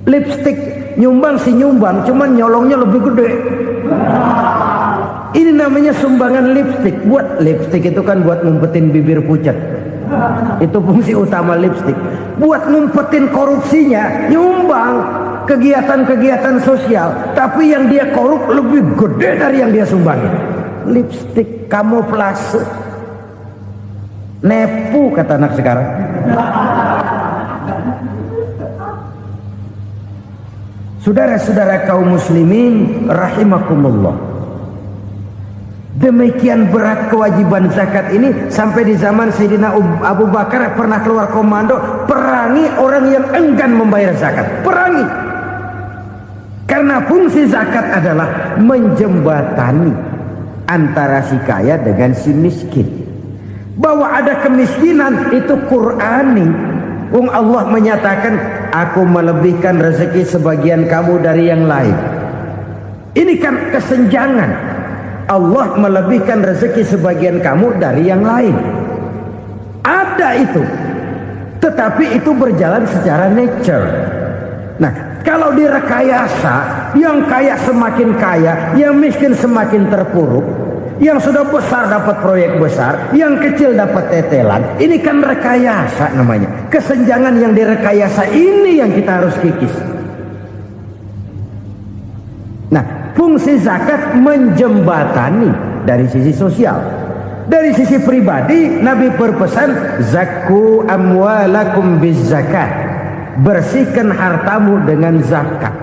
lipstick nyumbang sih nyumbang, cuman nyolongnya lebih gede. Ini namanya sumbangan lipstick. Buat lipstick itu kan buat ngumpetin bibir pucat. Itu fungsi utama lipstick. Buat ngumpetin korupsinya, nyumbang kegiatan-kegiatan sosial. Tapi yang dia korup lebih gede dari yang dia sumbangin. Lipstick kamuflase. Nepu kata anak sekarang. Saudara-saudara kaum muslimin rahimakumullah. Demikian berat kewajiban zakat ini sampai di zaman Sayyidina Abu Bakar pernah keluar komando perangi orang yang enggan membayar zakat. Perangi. Karena fungsi zakat adalah menjembatani antara si kaya dengan si miskin. Bahwa ada kemiskinan itu Qur'ani. Allah menyatakan, aku melebihkan rezeki sebagian kamu dari yang lain. Ini kan kesenjangan. Allah melebihkan rezeki sebagian kamu dari yang lain. Ada itu. Tetapi itu berjalan secara nature. Nah, kalau direkayasa, yang kaya semakin kaya, yang miskin semakin terpuruk, yang sudah besar dapat proyek besar, yang kecil dapat tetelan. Ini kan rekayasa namanya. Kesenjangan yang direkayasa ini yang kita harus kikis. Nah, fungsi zakat menjembatani dari sisi sosial. Dari sisi pribadi, Nabi berpesan, zakku amwalakum biz zakat. Bersihkan hartamu dengan zakat.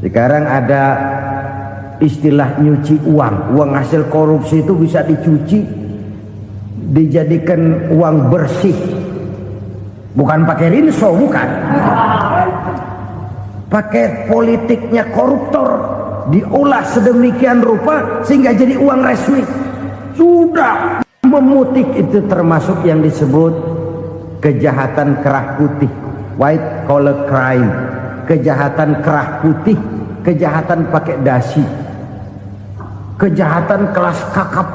Sekarang ada istilah nyuci uang. Uang hasil korupsi itu bisa dicuci, dijadikan uang bersih. Bukan pakai rinso, bukan. Pakai politiknya koruptor, diolah sedemikian rupa sehingga jadi uang resmi. Sudah memutik, itu termasuk yang disebut kejahatan kerah putih, white collar crime. Kejahatan kerah putih, kejahatan pakai dasi, kejahatan kelas kakap.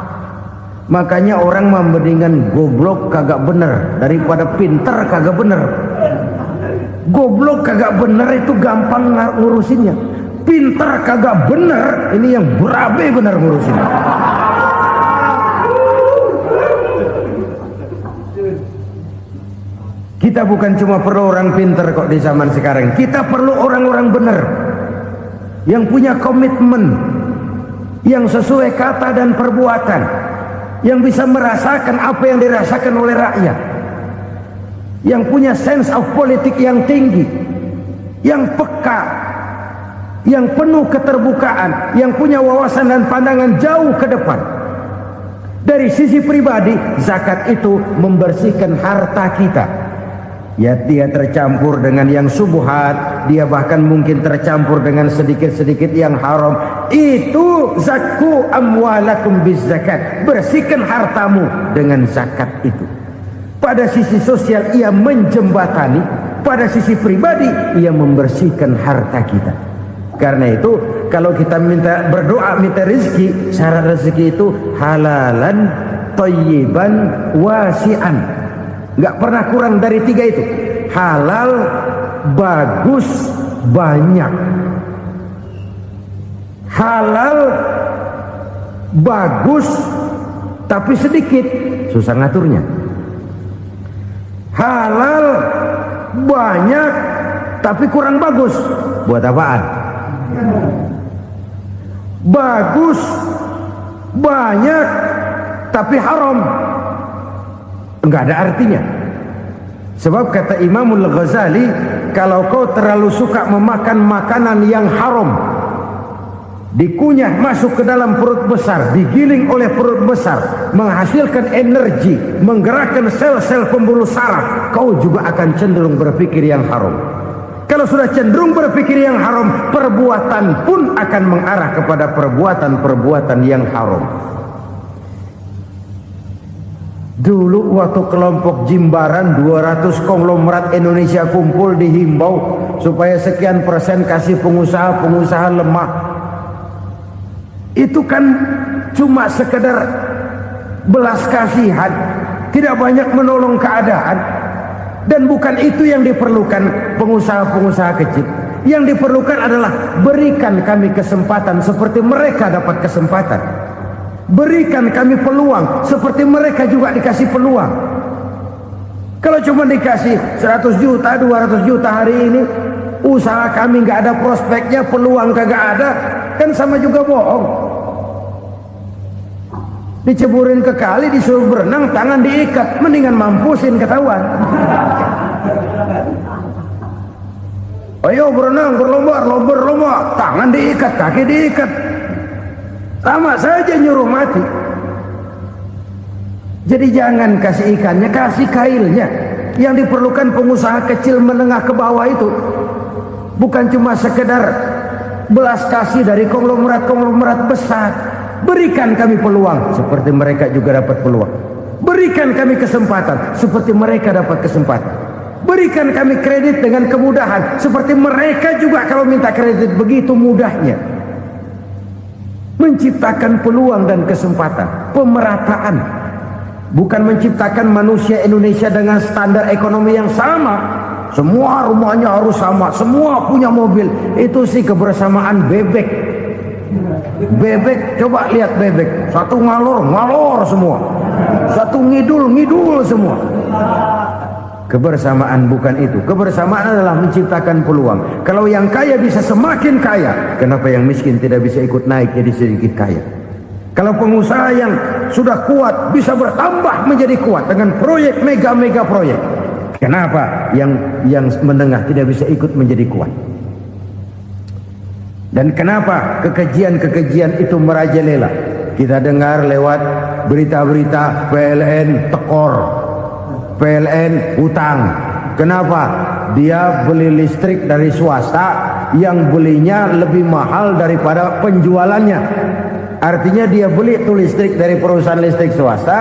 Makanya orang mendingan goblok kagak bener daripada pinter kagak bener. Goblok kagak bener itu gampang ngurusinnya. Pinter kagak bener, ini yang berabe bener ngurusinnya. Kita bukan cuma perlu orang pinter kok di zaman sekarang. Kita perlu orang-orang bener yang punya komitmen, yang sesuai kata dan perbuatan, yang bisa merasakan apa yang dirasakan oleh rakyat, yang punya sense of politik yang tinggi, yang peka, yang penuh keterbukaan, yang punya wawasan dan pandangan jauh ke depan. Dari sisi pribadi, zakat itu membersihkan harta kita. Ya, dia tercampur dengan yang subuhat, dia bahkan mungkin tercampur dengan sedikit-sedikit yang haram. Itu zakku amwalakum bizakat. Bersihkan hartamu dengan zakat itu. Pada sisi sosial ia menjembatani, pada sisi pribadi ia membersihkan harta kita. Karena itu kalau kita minta berdoa minta rezeki, syarat rezeki itu halalan thayyiban wasi'an. Nggak pernah kurang dari 3 itu. Halal, bagus, banyak. Halal, bagus, tapi sedikit, susah ngaturnya. Halal, banyak, tapi kurang bagus. Buat apaan? Bagus, banyak, tapi haram. Enggak ada artinya. Sebab kata Imamul Ghazali, kalau kau terlalu suka memakan makanan yang haram, dikunyah masuk ke dalam perut besar, digiling oleh perut besar, menghasilkan energi, menggerakkan sel-sel pembuluh saraf, kau juga akan cenderung berpikir yang haram. Kalau sudah cenderung berpikir yang haram, perbuatan pun akan mengarah kepada perbuatan-perbuatan yang haram. Dulu waktu kelompok Jimbaran 200 konglomerat Indonesia kumpul dihimbau supaya sekian persen kasih pengusaha-pengusaha lemah. Itu kan cuma sekedar belas kasihan, tidak banyak menolong keadaan. Dan bukan itu yang diperlukan pengusaha-pengusaha kecil. Yang diperlukan adalah berikan kami kesempatan seperti mereka dapat kesempatan. Berikan kami peluang seperti mereka juga dikasih peluang. Kalau cuma dikasih 100 juta, 200 juta hari ini, usaha kami nggak ada prospeknya, peluang kagak ada, kan sama juga bohong. Diceburin ke kali, disuruh berenang, tangan diikat, mendingan mampusin ketahuan. Ayo berenang, berlomba, tangan diikat, kaki diikat, sama saja nyuruh mati. Jadi jangan kasih ikannya, kasih kailnya. Yang diperlukan pengusaha kecil menengah ke bawah itu bukan cuma sekedar belas kasih dari konglomerat-konglomerat besar. Berikan kami peluang seperti mereka juga dapat peluang. Berikan kami kesempatan seperti mereka dapat kesempatan. Berikan kami kredit dengan kemudahan seperti mereka juga kalau minta kredit begitu mudahnya. Menciptakan peluang dan kesempatan, pemerataan, bukan menciptakan manusia Indonesia dengan standar ekonomi yang sama. Semua rumahnya harus sama, semua punya mobil. Itu sih kebersamaan bebek. Bebek, coba lihat bebek, satu ngalor semua, satu ngidul semua. Kebersamaan bukan itu. Kebersamaan adalah menciptakan peluang. Kalau yang kaya bisa semakin kaya, kenapa yang miskin tidak bisa ikut naik jadi sedikit kaya? Kalau pengusaha yang sudah kuat bisa bertambah menjadi kuat dengan proyek mega proyek, kenapa yang menengah tidak bisa ikut menjadi kuat? Dan kenapa kekejian itu merajalela? Kita dengar lewat berita-berita PLN tekor, PLN utang. Kenapa? Dia beli listrik dari swasta yang belinya lebih mahal daripada penjualannya. Artinya dia beli itu listrik dari perusahaan listrik swasta,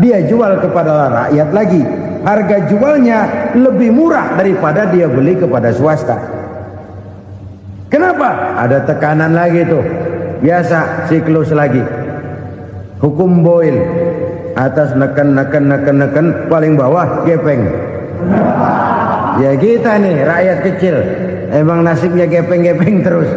dia jual kepada rakyat lagi. Harga jualnya lebih murah daripada dia beli kepada swasta. Kenapa? Ada tekanan lagi tuh. Biasa siklus lagi. Hukum Boyle. Atas neken, paling bawah gepeng. Ya kita nih rakyat kecil, emang nasibnya gepeng terus.